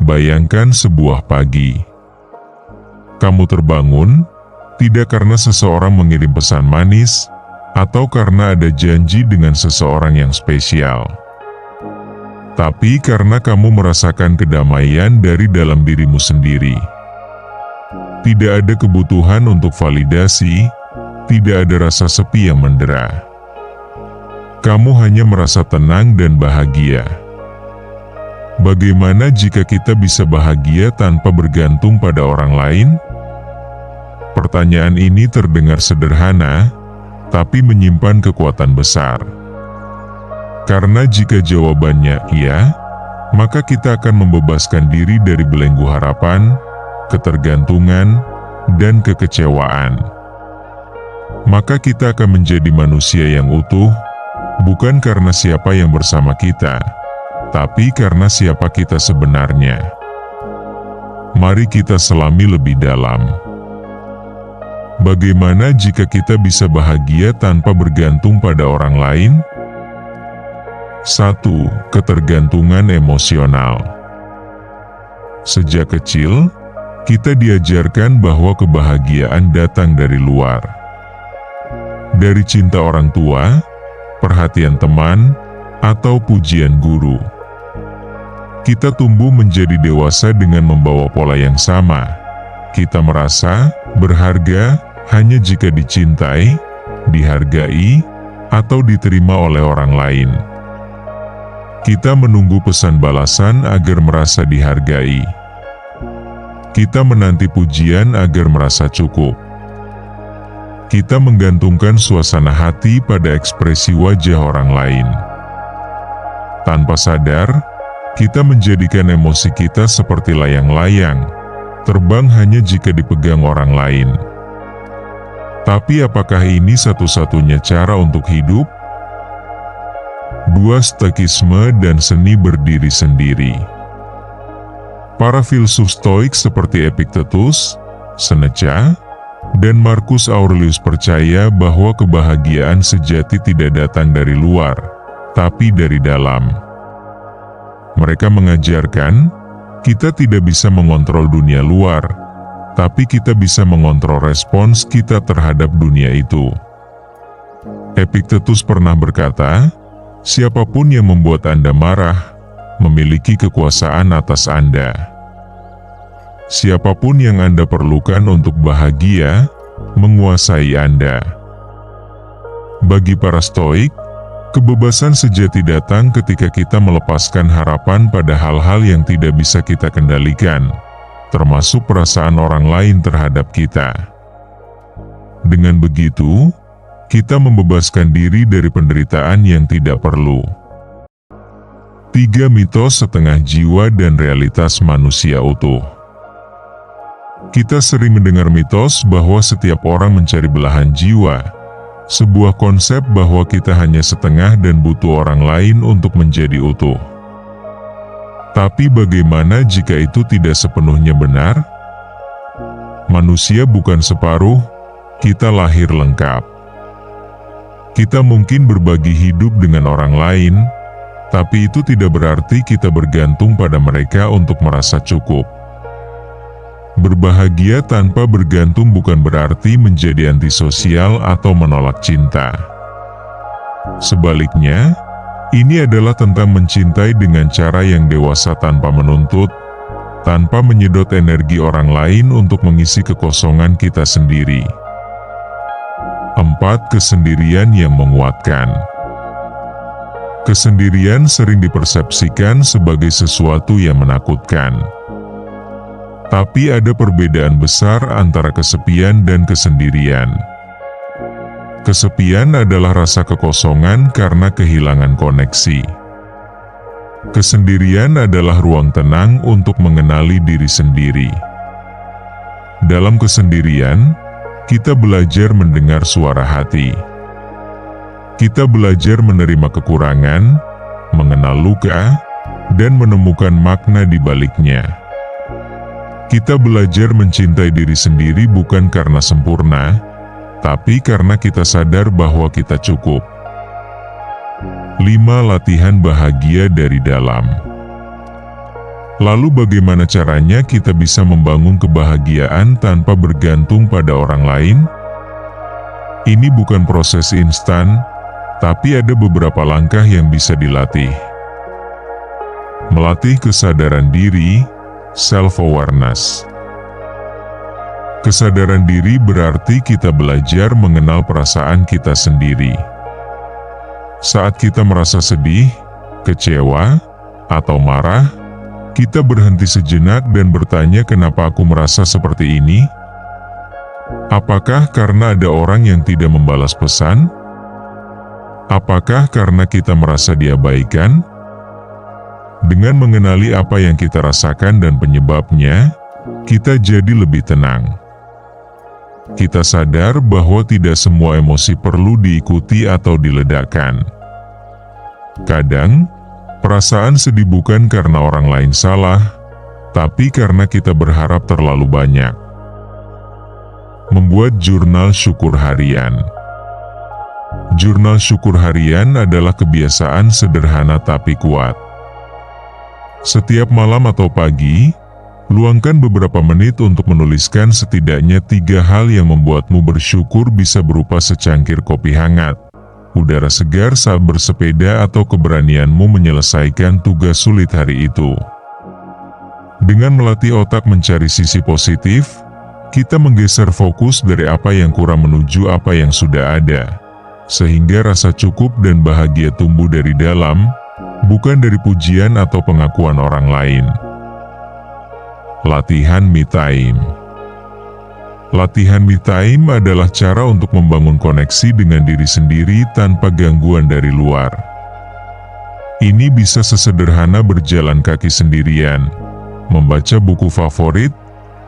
Bayangkan sebuah pagi. Kamu terbangun, tidak karena seseorang mengirim pesan manis, atau karena ada janji dengan seseorang yang spesial. Tapi karena kamu merasakan kedamaian dari dalam dirimu sendiri. Tidak ada kebutuhan untuk validasi, tidak ada rasa sepi yang mendera. Kamu hanya merasa tenang dan bahagia. Bagaimana jika kita bisa bahagia tanpa bergantung pada orang lain? Pertanyaan ini terdengar sederhana, tapi menyimpan kekuatan besar. Karena jika jawabannya iya, maka kita akan membebaskan diri dari belenggu harapan, ketergantungan, dan kekecewaan. Maka kita akan menjadi manusia yang utuh, bukan karena siapa yang bersama kita, tapi karena siapa kita sebenarnya. Mari kita selami lebih dalam. Bagaimana jika kita bisa bahagia tanpa bergantung pada orang lain? 1. Ketergantungan emosional. Sejak kecil, kita diajarkan bahwa kebahagiaan datang dari luar. Dari cinta orang tua, perhatian teman, atau pujian guru. Kita tumbuh menjadi dewasa dengan membawa pola yang sama. Kita merasa berharga hanya jika dicintai, dihargai, atau diterima oleh orang lain. Kita menunggu pesan balasan agar merasa dihargai. Kita menanti pujian agar merasa cukup. Kita menggantungkan suasana hati pada ekspresi wajah orang lain. Tanpa sadar, kita menjadikan emosi kita seperti layang-layang, terbang hanya jika dipegang orang lain. Tapi apakah ini satu-satunya cara untuk hidup? 2. Stoikisme dan seni berdiri sendiri. Para filsuf Stoik seperti Epictetus, Seneca, dan Marcus Aurelius percaya bahwa kebahagiaan sejati tidak datang dari luar, tapi dari dalam. Mereka mengajarkan, kita tidak bisa mengontrol dunia luar, tapi kita bisa mengontrol respons kita terhadap dunia itu. Epictetus pernah berkata, siapapun yang membuat Anda marah, memiliki kekuasaan atas Anda. Siapapun yang Anda perlukan untuk bahagia, menguasai Anda. Bagi para Stoik, kebebasan sejati datang ketika kita melepaskan harapan pada hal-hal yang tidak bisa kita kendalikan, termasuk perasaan orang lain terhadap kita. Dengan begitu, kita membebaskan diri dari penderitaan yang tidak perlu. 3. Mitos setengah jiwa dan realitas manusia utuh. Kita sering mendengar mitos bahwa setiap orang mencari belahan jiwa, sebuah konsep bahwa kita hanya setengah dan butuh orang lain untuk menjadi utuh. Tapi bagaimana jika itu tidak sepenuhnya benar? Manusia bukan separuh, kita lahir lengkap. Kita mungkin berbagi hidup dengan orang lain, tapi itu tidak berarti kita bergantung pada mereka untuk merasa cukup. Berbahagia tanpa bergantung bukan berarti menjadi antisosial atau menolak cinta. Sebaliknya, ini adalah tentang mencintai dengan cara yang dewasa tanpa menuntut, tanpa menyedot energi orang lain untuk mengisi kekosongan kita sendiri. 4. Kesendirian yang menguatkan. Kesendirian sering dipersepsikan sebagai sesuatu yang menakutkan. Tapi ada perbedaan besar antara kesepian dan kesendirian. Kesepian adalah rasa kekosongan karena kehilangan koneksi. Kesendirian adalah ruang tenang untuk mengenali diri sendiri. Dalam kesendirian, kita belajar mendengar suara hati. Kita belajar menerima kekurangan, mengenal luka, dan menemukan makna di baliknya. Kita belajar mencintai diri sendiri bukan karena sempurna, tapi karena kita sadar bahwa kita cukup. 5. Latihan bahagia dari dalam. Lalu bagaimana caranya kita bisa membangun kebahagiaan tanpa bergantung pada orang lain? Ini bukan proses instan, tapi ada beberapa langkah yang bisa dilatih. Melatih kesadaran diri, self-awareness. Kesadaran diri berarti kita belajar mengenal perasaan kita sendiri. Saat kita merasa sedih, kecewa, atau marah, kita berhenti sejenak dan bertanya, kenapa aku merasa seperti ini? Apakah karena ada orang yang tidak membalas pesan? Apakah karena kita merasa diabaikan? Dengan mengenali apa yang kita rasakan dan penyebabnya, kita jadi lebih tenang. Kita sadar bahwa tidak semua emosi perlu diikuti atau diledakkan. Kadang, perasaan sedih bukan karena orang lain salah, tapi karena kita berharap terlalu banyak. Membuat jurnal syukur harian. Jurnal syukur harian adalah kebiasaan sederhana tapi kuat. Setiap malam atau pagi, luangkan beberapa menit untuk menuliskan setidaknya 3 hal yang membuatmu bersyukur, bisa berupa secangkir kopi hangat, udara segar saat bersepeda, atau keberanianmu menyelesaikan tugas sulit hari itu. Dengan melatih otak mencari sisi positif, kita menggeser fokus dari apa yang kurang menuju apa yang sudah ada, sehingga rasa cukup dan bahagia tumbuh dari dalam, bukan dari pujian atau pengakuan orang lain. Latihan me time. Latihan me time adalah cara untuk membangun koneksi dengan diri sendiri tanpa gangguan dari luar. Ini bisa sesederhana berjalan kaki sendirian, membaca buku favorit,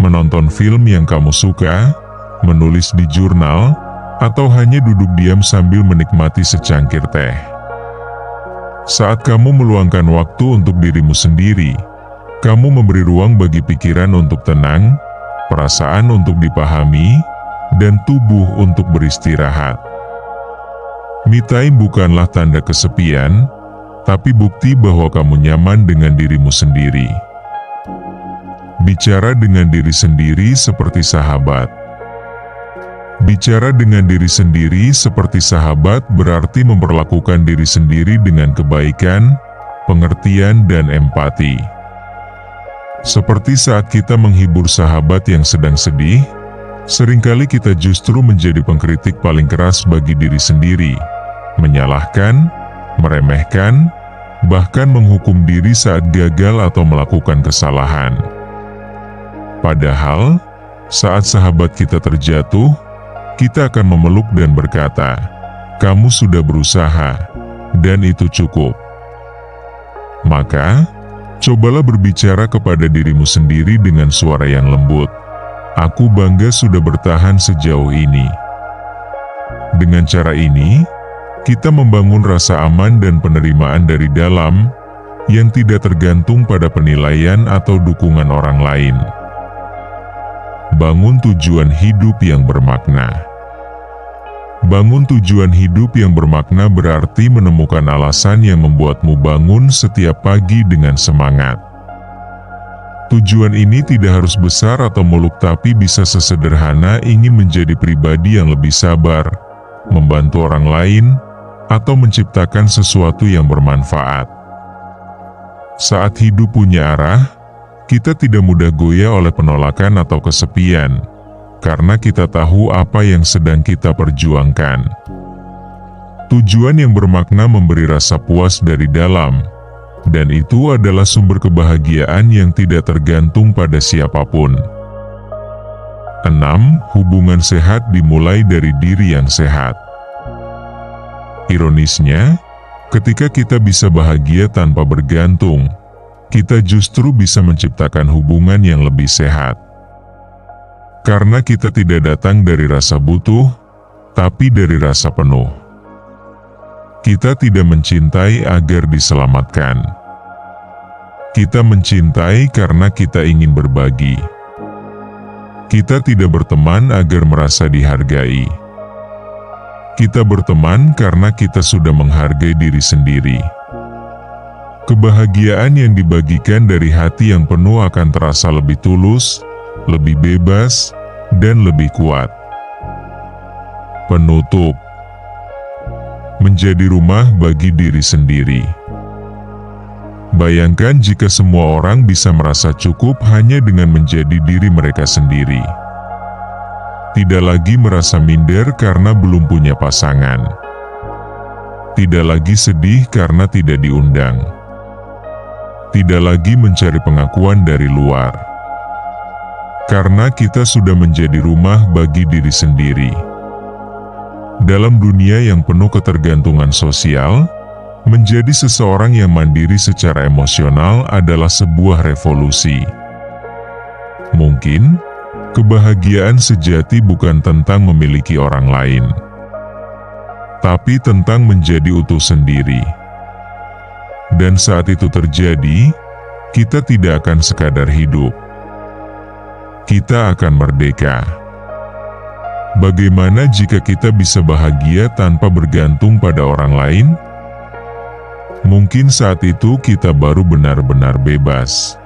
menonton film yang kamu suka, menulis di jurnal, atau hanya duduk diam sambil menikmati secangkir teh. Saat kamu meluangkan waktu untuk dirimu sendiri, kamu memberi ruang bagi pikiran untuk tenang, perasaan untuk dipahami, dan tubuh untuk beristirahat. Me time bukanlah tanda kesepian, tapi bukti bahwa kamu nyaman dengan dirimu sendiri. Bicara dengan diri sendiri seperti sahabat. Bicara dengan diri sendiri seperti sahabat berarti memperlakukan diri sendiri dengan kebaikan, pengertian, dan empati. Seperti saat kita menghibur sahabat yang sedang sedih, seringkali kita justru menjadi pengkritik paling keras bagi diri sendiri, menyalahkan, meremehkan, bahkan menghukum diri saat gagal atau melakukan kesalahan. Padahal, saat sahabat kita terjatuh, kita akan memeluk dan berkata, "Kamu sudah berusaha, dan itu cukup." Maka, cobalah berbicara kepada dirimu sendiri dengan suara yang lembut. "Aku bangga sudah bertahan sejauh ini." Dengan cara ini, kita membangun rasa aman dan penerimaan dari dalam, yang tidak tergantung pada penilaian atau dukungan orang lain. Bangun tujuan hidup yang bermakna. Bangun tujuan hidup yang bermakna berarti menemukan alasan yang membuatmu bangun setiap pagi dengan semangat. Tujuan ini tidak harus besar atau muluk, tapi bisa sesederhana ingin menjadi pribadi yang lebih sabar, membantu orang lain, atau menciptakan sesuatu yang bermanfaat. Saat hidup punya arah, kita tidak mudah goyah oleh penolakan atau kesepian, karena kita tahu apa yang sedang kita perjuangkan. Tujuan yang bermakna memberi rasa puas dari dalam, dan itu adalah sumber kebahagiaan yang tidak tergantung pada siapapun. 6. Hubungan sehat dimulai dari diri yang sehat. Ironisnya, ketika kita bisa bahagia tanpa bergantung, kita justru bisa menciptakan hubungan yang lebih sehat. Karena kita tidak datang dari rasa butuh, tapi dari rasa penuh. Kita tidak mencintai agar diselamatkan. Kita mencintai karena kita ingin berbagi. Kita tidak berteman agar merasa dihargai. Kita berteman karena kita sudah menghargai diri sendiri. Kebahagiaan yang dibagikan dari hati yang penuh akan terasa lebih tulus, lebih bebas, dan lebih kuat. Penutup. Menjadi rumah bagi diri sendiri. Bayangkan jika semua orang bisa merasa cukup hanya dengan menjadi diri mereka sendiri. Tidak lagi merasa minder karena belum punya pasangan. Tidak lagi sedih karena tidak diundang. Tidak lagi mencari pengakuan dari luar. Karena kita sudah menjadi rumah bagi diri sendiri. Dalam dunia yang penuh ketergantungan sosial, menjadi seseorang yang mandiri secara emosional adalah sebuah revolusi. Mungkin, kebahagiaan sejati bukan tentang memiliki orang lain, tapi tentang menjadi utuh sendiri. Dan saat itu terjadi, kita tidak akan sekadar hidup. Kita akan merdeka. Bagaimana jika kita bisa bahagia tanpa bergantung pada orang lain? Mungkin saat itu kita baru benar-benar bebas.